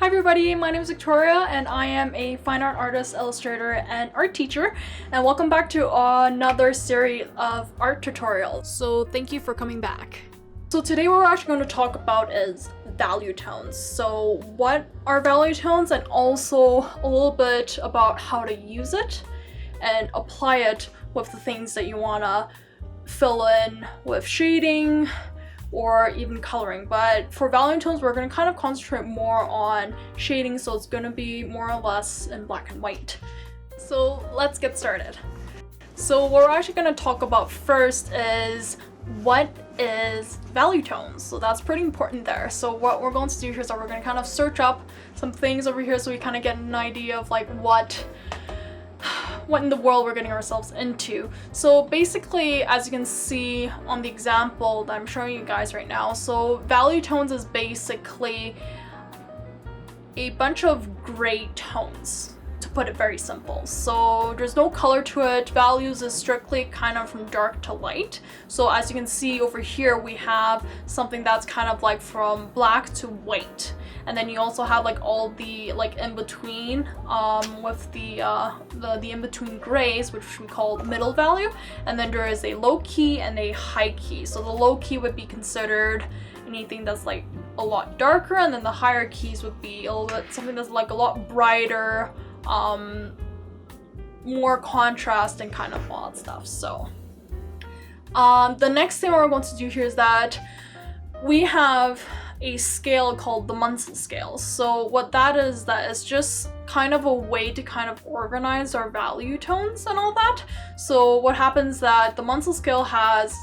Hi everybody, my name is Victoria and I am a fine art artist, illustrator, and art teacher, and welcome back to another series of art tutorials. So thank you for coming back. So today what we're actually going to talk about is value tones. So what are value tones, and also a little bit about how to use it and apply it with the things that you want to fill in with shading or even coloring. But for value tones, we're going to kind of concentrate more on shading, so it's going to be more or less in black and white. So let's get started. So what we're actually going to talk about first is what is value tones. So that's pretty important there. So what we're going to do here is that we're going to kind of search up some things over here so we kind of get an idea of like what in the world we're getting ourselves into. So basically, as you can see on the example that I'm showing you guys right now, so value tones is basically a bunch of gray tones, to put it very simple. So there's no color to it. Values is strictly kind of from dark to light. So as you can see over here, we have something that's kind of like from black to white. And then you also have like all the like in between with the in between grays, which we call middle value. And then there is a low key and a high key. So the low key would be considered anything that's like a lot darker, and then the higher keys would be a little bit something that's like a lot brighter, more contrast and kind of all that stuff. So the next thing we're going to do here is that we have a scale called the Munsell scale. So what that is just kind of a way to kind of organize our value tones and all that. So what happens that the Munsell scale has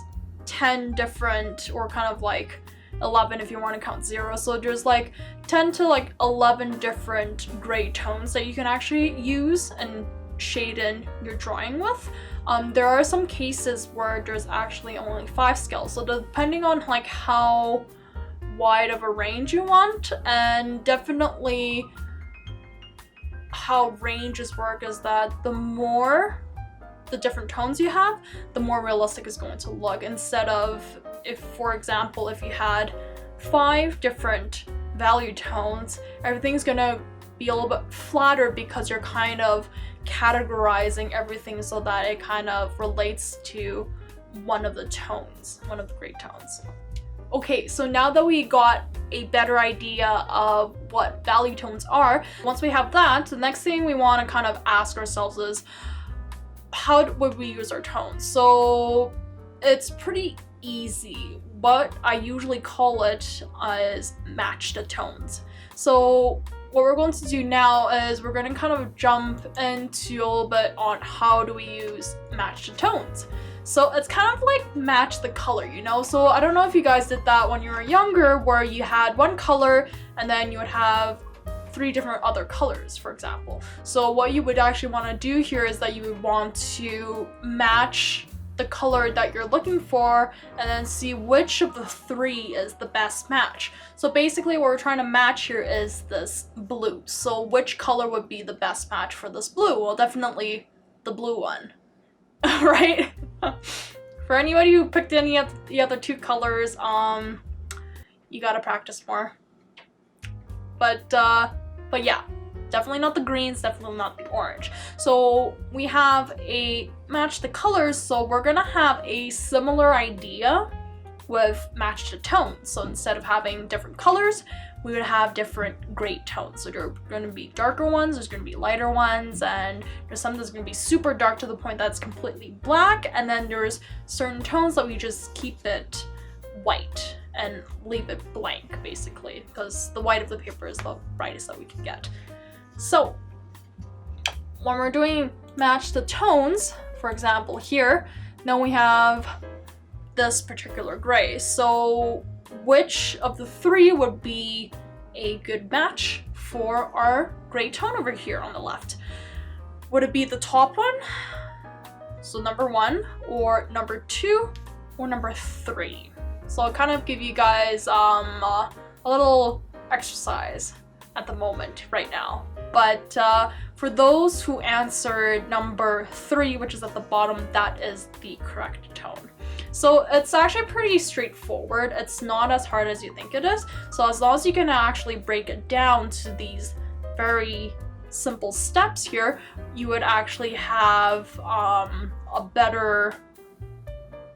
10 different, or kind of like 11 if you want to count 0. So there's like 10 to like 11 different gray tones that you can actually use and shade in your drawing with. There are some cases where there's actually only 5 scales. So depending on like how wide of a range you want, and definitely how ranges work is that the more the different tones you have, the more realistic it's going to look. Instead of, if for example, if you had 5 different value tones, everything's gonna be a little bit flatter because you're kind of categorizing everything so that it kind of relates to one of the tones, one of the gray tones. Okay, so now that we got a better idea of what value tones are, once we have that, the next thing we want to kind of ask ourselves is, how would we use our tones? So it's pretty easy. What I usually call it is match the tones. So what we're going to do now is we're going to kind of jump into a little bit on how do we use match the tones. So it's kind of like match the color, you know? So I don't know if you guys did that when you were younger, where you had one color and then you would have 3 different other colors, for example. So what you would actually want to do here is that you would want to match the color that you're looking for and then see which of the 3 is the best match. So basically what we're trying to match here is this blue. So which color would be the best match for this blue? Well, definitely the blue one, right? For anybody who picked any of the other 2 colors, you gotta practice more. But yeah, definitely not the greens, definitely not the orange. So we have a match the colors, so we're gonna have a similar idea with match the tones. So instead of having different colors, we would have different gray tones. So there are going to be darker ones, there's going to be lighter ones, and there's some that's going to be super dark to the point that's completely black, and then there's certain tones that we just keep it white and leave it blank, basically, because the white of the paper is the brightest that we can get. So when we're doing match the tones, for example here, now we have this particular gray. So which of the 3 would be a good match for our gray tone over here on the left? Would it be the top one, so number 1, or number 2, or number 3? So I'll kind of give you guys a little exercise at the moment right now. But for those who answered number 3, which is at the bottom, that is the correct tone. So it's actually pretty straightforward. It's not as hard as you think it is. So as long as you can actually break it down to these very simple steps here, you would actually have a better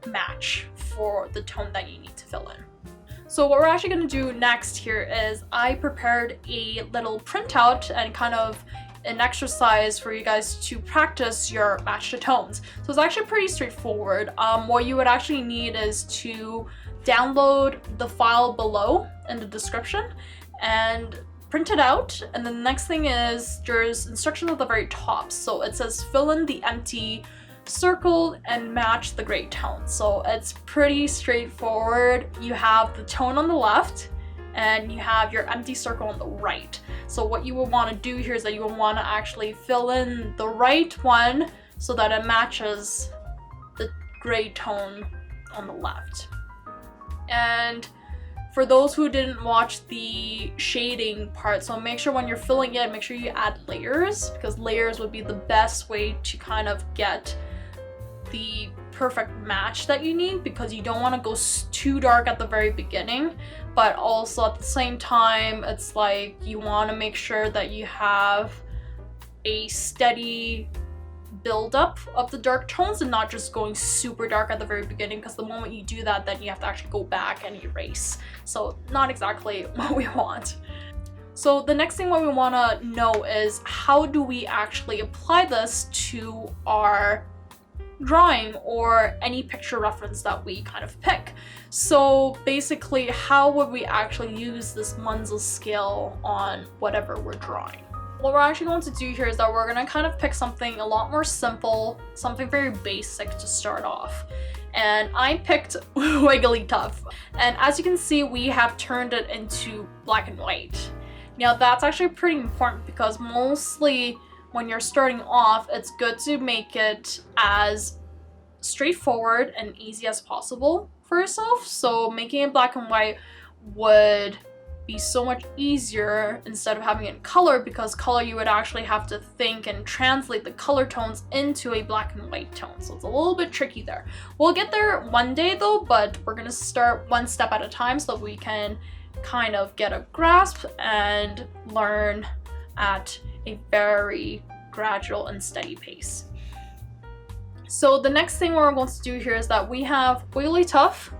match for the tone that you need to fill in. So what we're actually going to do next here is I prepared a little printout and kind of an exercise for you guys to practice your match to tones. So it's actually pretty straightforward. What you would actually need is to download the file below in the description and print it out. And then the next thing is there's instructions at the very top. So it says fill in the empty circle and match the gray tone. So it's pretty straightforward. You have the tone on the left and you have your empty circle on the right. So what you will want to do here is that you will want to actually fill in the right one so that it matches the gray tone on the left. And for those who didn't watch the shading part, so make sure when you're filling in, make sure you add layers, because layers would be the best way to kind of get the perfect match that you need, because you don't want to go too dark at the very beginning, but also at the same time it's like you want to make sure that you have a steady build-up of the dark tones and not just going super dark at the very beginning, because the moment you do that, then you have to actually go back and erase. So not exactly what we want. So the next thing what we want to know is how do we actually apply this to our drawing or any picture reference that we kind of pick. So basically, how would we actually use this Munsell scale on whatever we're drawing? What we're actually going to do here is that we're going to kind of pick something a lot more simple, something very basic to start off. And I picked Wiggly Tough. And as you can see, we have turned it into black and white. Now that's actually pretty important because mostly when you're starting off, it's good to make it as straightforward and easy as possible for yourself. So making it black and white would be so much easier instead of having it in color, because color you would actually have to think and translate the color tones into a black and white tone. So it's a little bit tricky there. We'll get there one day though, but we're gonna start one step at a time so we can kind of get a grasp and learn at a very gradual and steady pace. So the next thing we're going to do here is that we have Wiggly Tough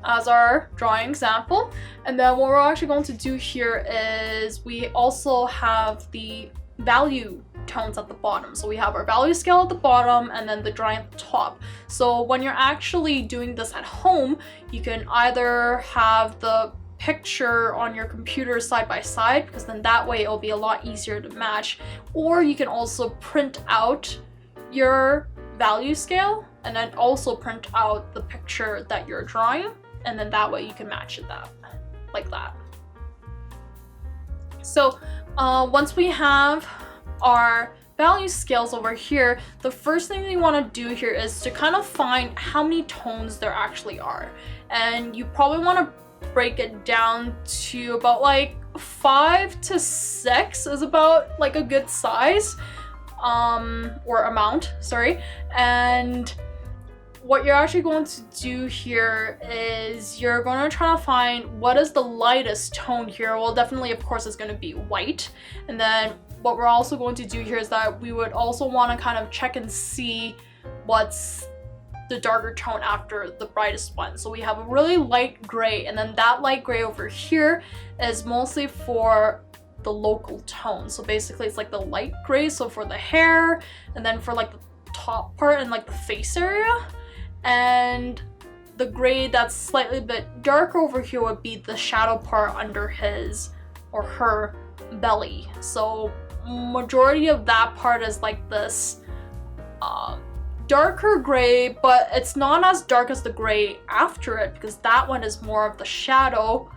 as our drawing example, and then what we're actually going to do here is we also have the value tones at the bottom. So we have our value scale at the bottom and then the drawing at the top. So when you're actually doing this at home, you can either have the picture on your computer side by side, because then that way it'll be a lot easier to match, or you can also print out your value scale and then also print out the picture that you're drawing, and then that way you can match it like that. So once we have our value scales over here, the first thing we want to do here is to kind of find how many tones there actually are, and you probably want to break it down to about like 5 to 6 is about like a good size or amount, sorry. And what you're actually going to do here is you're going to try to find what is the lightest tone here. Well, definitely of course it's going to be white, and then what we're also going to do here is that we would also want to kind of check and see what's the darker tone after the brightest one. So we have a really light gray, and then that light gray over here is mostly for the local tone. So basically it's like the light gray, so for the hair, and then for like the top part and like the face area. And the gray that's slightly bit darker over here would be the shadow part under his or her belly. So majority of that part is like this darker gray, but it's not as dark as the gray after it, because that one is more of the shadow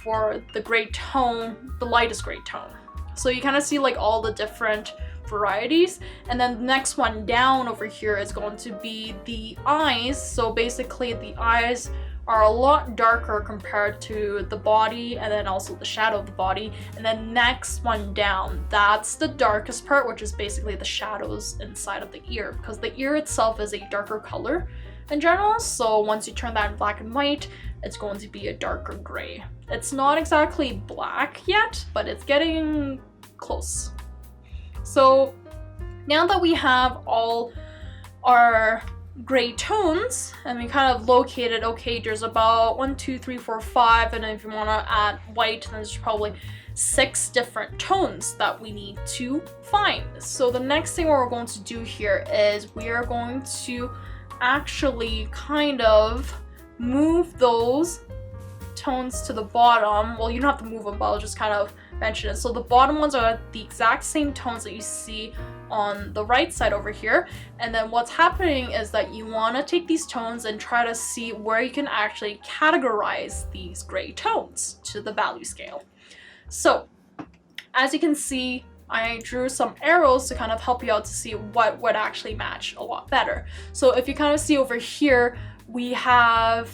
for the gray tone, the lightest gray tone. So you kind of see like all the different varieties. And then the next one down over here is going to be the eyes. So basically the eyes are a lot darker compared to the body, and then also the shadow of the body. And then next one down, that's the darkest part, which is basically the shadows inside of the ear, because the ear itself is a darker color in general. So once you turn that in black and white, it's going to be a darker gray. It's not exactly black yet, but it's getting close. So now that we have all our gray tones and we kind of located, okay, there's about 1, 2, 3, 4, 5, and then if you want to add white, then there's probably 6 different tones that we need to find. So the next thing we're going to do here is we are going to actually kind of move those tones to the bottom. Well, you don't have to move them, but I'll just kind of mention it. So the bottom ones are the exact same tones that you see on the right side over here. And then what's happening is that you want to take these tones and try to see where you can actually categorize these gray tones to the value scale. So as you can see, I drew some arrows to kind of help you out to see what would actually match a lot better. So if you kind of see over here, we have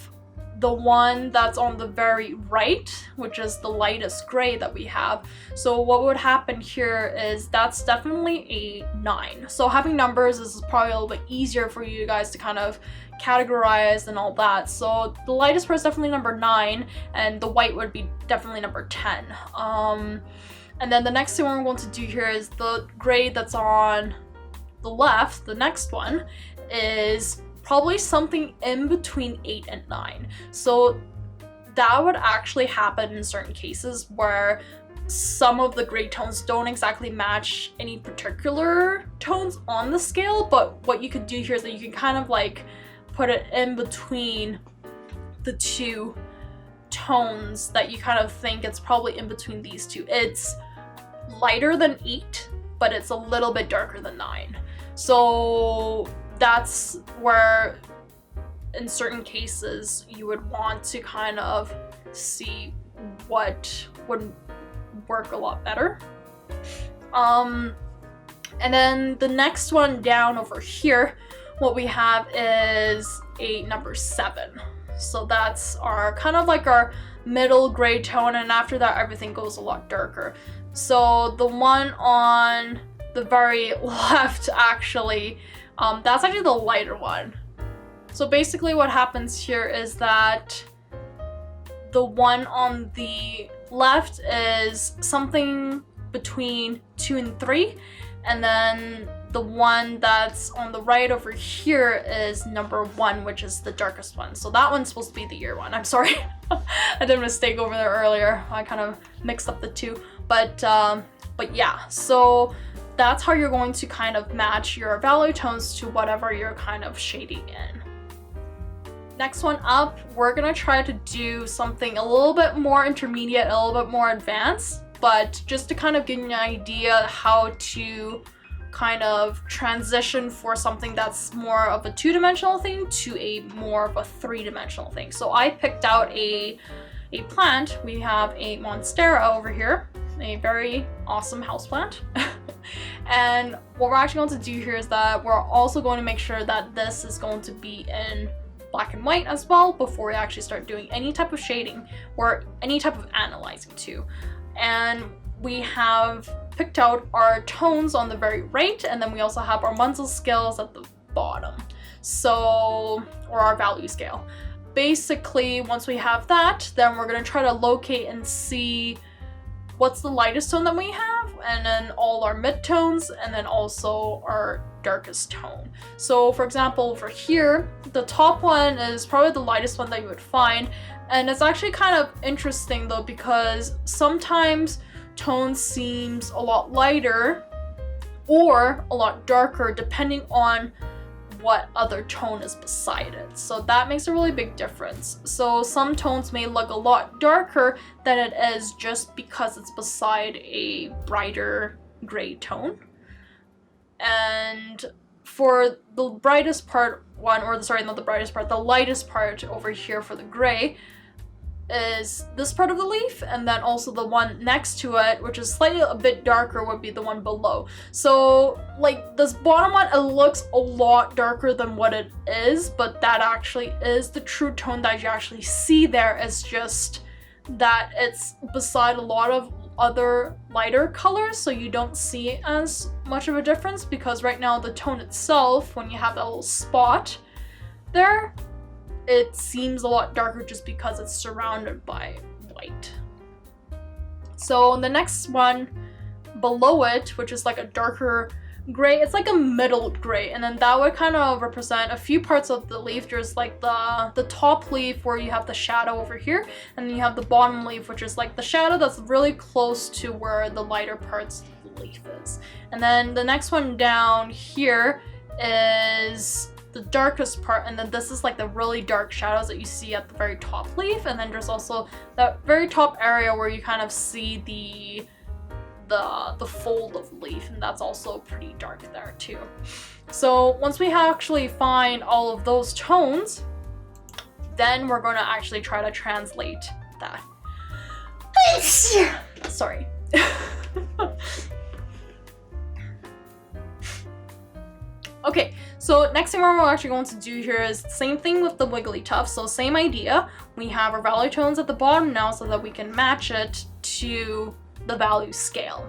the one that's on the very right, which is the lightest gray that we have. So what would happen here is that's definitely a 9. So having numbers is probably a little bit easier for you guys to kind of categorize and all that. So the lightest part is definitely number 9, and the white would be definitely number 10. And then the next thing we're going to do here is the gray that's on the left, the next one, is probably something in between 8 and 9. So that would actually happen in certain cases where some of the gray tones don't exactly match any particular tones on the scale, but what you could do here is that you can kind of like put it in between the two tones that you kind of think it's probably in between these two. It's lighter than 8, but it's a little bit darker than 9. So that's where in certain cases you would want to kind of see what would work a lot better. And then the next one down over here, what we have is a number 7. So that's our kind of like our middle gray tone, and after that everything goes a lot darker. So the one on the very left actually, that's actually the lighter one. So basically what happens here is that the one on the left is something between 2 and 3, and then the one that's on the right over here is number 1, which is the darkest one. So that one's supposed to be the year one. I'm sorry. I did a mistake over there earlier. I kind of mixed up the two. But yeah, so that's how you're going to kind of match your value tones to whatever you're kind of shading in. Next one up, we're gonna try to do something a little bit more intermediate, a little bit more advanced, but just to kind of give you an idea how to kind of transition for something that's more of a 2-dimensional thing to a more of a 3-dimensional thing. So I picked out a plant. We have a monstera over here, a very awesome houseplant. And what we're actually going to do here is that we're also going to make sure that this is going to be in black and white as well before we actually start doing any type of shading or any type of analyzing too. And we have picked out our tones on the very right, and then we also have our Munsell scales at the bottom. So, or our value scale. Basically, once we have that, then we're going to try to locate and see what's the lightest tone that we have, and then all our midtones, and then also our darkest tone. So for example, over here, the top one is probably the lightest one that you would find, and it's actually kind of interesting though, because sometimes tone seems a lot lighter or a lot darker depending on what other tone is beside it. So that makes a really big difference. So some tones may look a lot darker than it is just because it's beside a brighter gray tone. And for the brightest part one, or sorry, not the brightest part, the lightest part over here for the gray is this part of the leaf, and then also the one next to it, which is slightly a bit darker, would be the one below. So like this bottom one, it looks a lot darker than what it is, but that actually is the true tone that you actually see there. It's just that it's beside a lot of other lighter colors, so you don't see as much of a difference, because right now the tone itself, when you have that little spot, there, it seems a lot darker just because it's surrounded by white. So the next one below it, which is like a darker gray, it's like a middle gray, and then that would kind of represent a few parts of the leaf. There's like the top leaf where you have the shadow over here, and then you have the bottom leaf, which is like the shadow that's really close to where the lighter parts of the leaf is. And then the next one down here is the darkest part, and then this is like the really dark shadows that you see at the very top leaf, and then there's also that very top area where you kind of see the fold of leaf, and that's also pretty dark there too. So once we actually find all of those tones, then we're going to actually try to translate that. Sorry. Okay, so next thing we're actually going to do here is the same thing with the wiggly tuft. So same idea, we have our value tones at the bottom now so that we can match it to the value scale.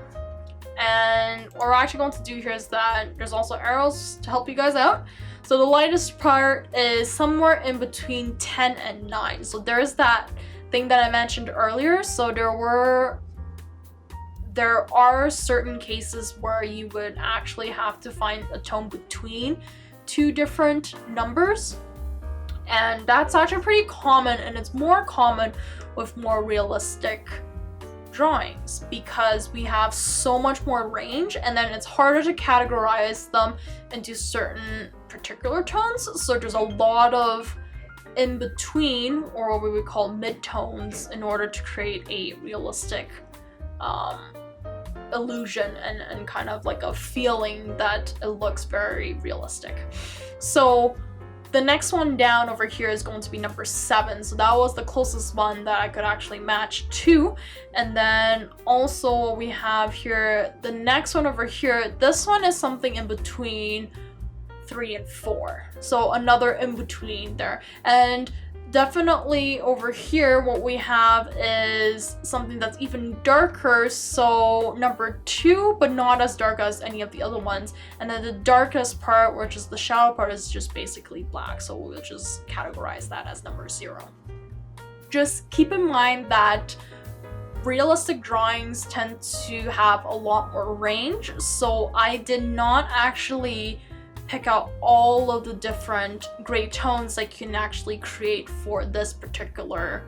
And what we're actually going to do here is that there's also arrows to help you guys out. So the lightest part is somewhere in between 10 and 9. So there's that thing that I mentioned earlier. So there are certain cases where you would actually have to find a tone between two different numbers. And that's actually pretty common, and it's more common with more realistic drawings because we have so much more range, and then it's harder to categorize them into certain particular tones. So there's a lot of in between, or what we would call mid-tones, in order to create a realistic illusion and kind of like a feeling that it looks very realistic. So the next one down over here is going to be number 7. So that was the closest one that I could actually match to. And then also we have here, the next one over here, this one is something in between 3 and 4. So another in between there. And definitely over here, what we have is something that's even darker. So number 2, but not as dark as any of the other ones. And then the darkest part, which is the shadow part, is just basically black. So we'll just categorize that as number 0. Just keep in mind that realistic drawings tend to have a lot more range. So I did not actually pick out all of the different gray tones that you can actually create for this particular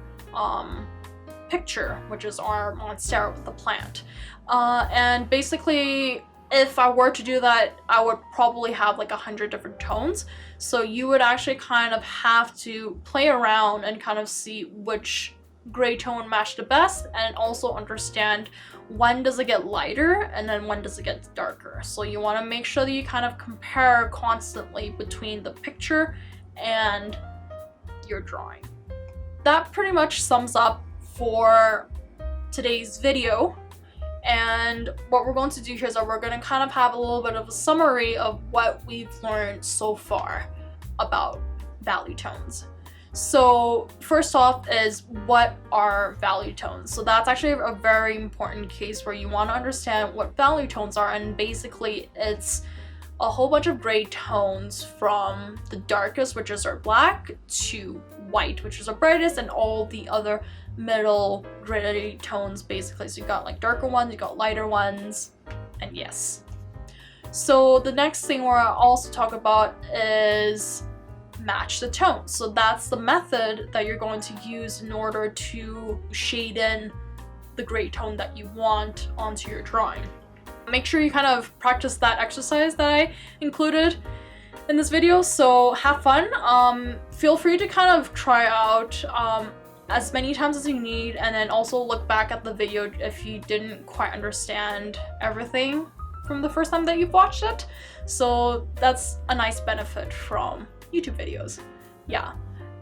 picture, which is our monstera with the plant. And basically, if I were to do that, I would probably have like 100 different tones. So you would actually kind of have to play around and kind of see which gray tone matched the best, and also understand when does it get lighter and then when does it get darker. So you want to make sure that you kind of compare constantly between the picture and your drawing. That pretty much sums up for today's video. And what we're going to do here is that we're going to kind of have a little bit of a summary of what we've learned so far about value tones. So first off is, what are value tones? So that's actually a very important case where you want to understand what value tones are, and basically it's a whole bunch of gray tones from the darkest, which is our black, to white, which is our brightest, and all the other middle gray tones basically. So you got like darker ones, you got lighter ones, and yes. So the next thing we're also talk about is match the tone. So that's the method that you're going to use in order to shade in the gray tone that you want onto your drawing. Make sure you kind of practice that exercise that I included in this video, so have fun. Feel free to kind of try out as many times as you need, and then also look back at the video if you didn't quite understand everything from the first time that you've watched it. So that's a nice benefit from YouTube videos. Yeah.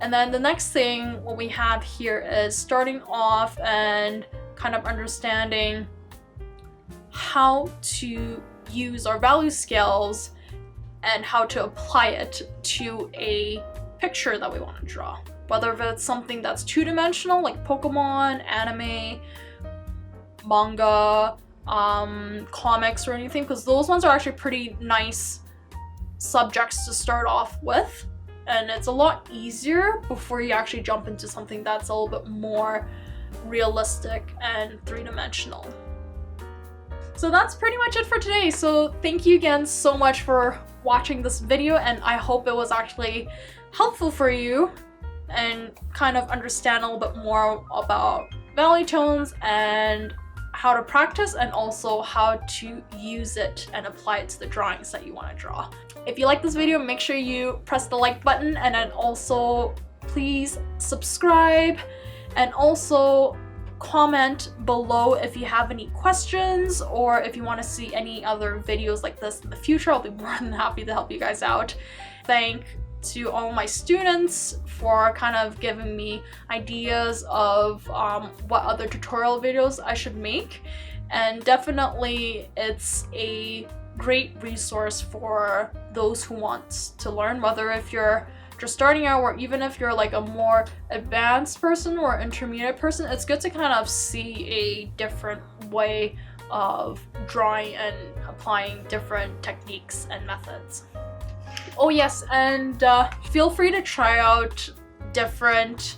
And then the next thing what we have here is starting off and kind of understanding how to use our value scales and how to apply it to a picture that we want to draw. Whether it's something that's two-dimensional like Pokemon, anime, manga, comics, or anything, because those ones are actually pretty nice subjects to start off with, and it's a lot easier before you actually jump into something that's a little bit more realistic and three-dimensional. So that's pretty much it for today. So thank you again so much for watching this video, and I hope it was actually helpful for you and kind of understand a little bit more about value tones and how to practice, and also how to use it and apply it to the drawings that you want to draw. If you like this video, make sure you press the like button, and then also please subscribe, and also comment below if you have any questions or if you want to see any other videos like this in the future. I'll be more than happy to help you guys out. Thank to all my students for kind of giving me ideas of what other tutorial videos I should make, and definitely it's a great resource for those who want to learn, whether if you're just starting out or even if you're like a more advanced person or intermediate person. It's good to kind of see a different way of drawing and applying different techniques and methods. Oh yes, and feel free to try out different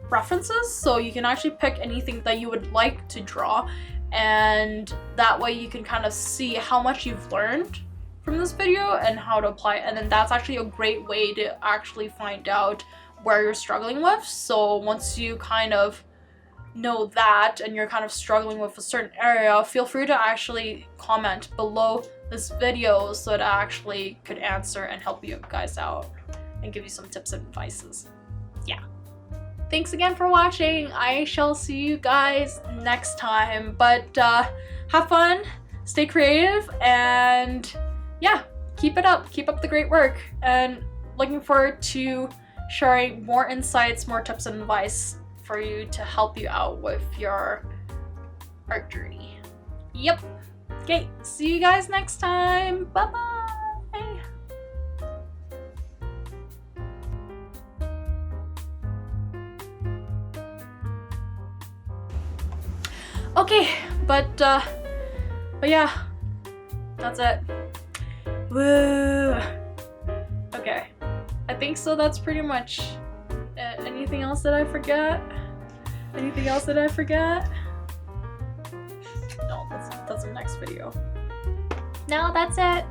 references, so you can actually pick anything that you would like to draw, and that way you can kind of see how much you've learned from this video and how to apply it. And then that's actually a great way to actually find out where you're struggling with. So once you kind of know that and you're kind of struggling with a certain area, feel free to actually comment below this video so that I actually could answer and help you guys out and give you some tips and advices. Yeah. Thanks again for watching. I shall see you guys next time, but have fun, stay creative, and yeah, keep it up. Keep up the great work, and looking forward to sharing more insights, more tips and advice for you to help you out with your art journey. Yep. Okay, see you guys next time. Bye-bye. Okay, but yeah, that's it. Woo. Okay, I think so. That's pretty much it. Anything else that I forget? Anything else that I forget? No, that's the next video. No, that's it.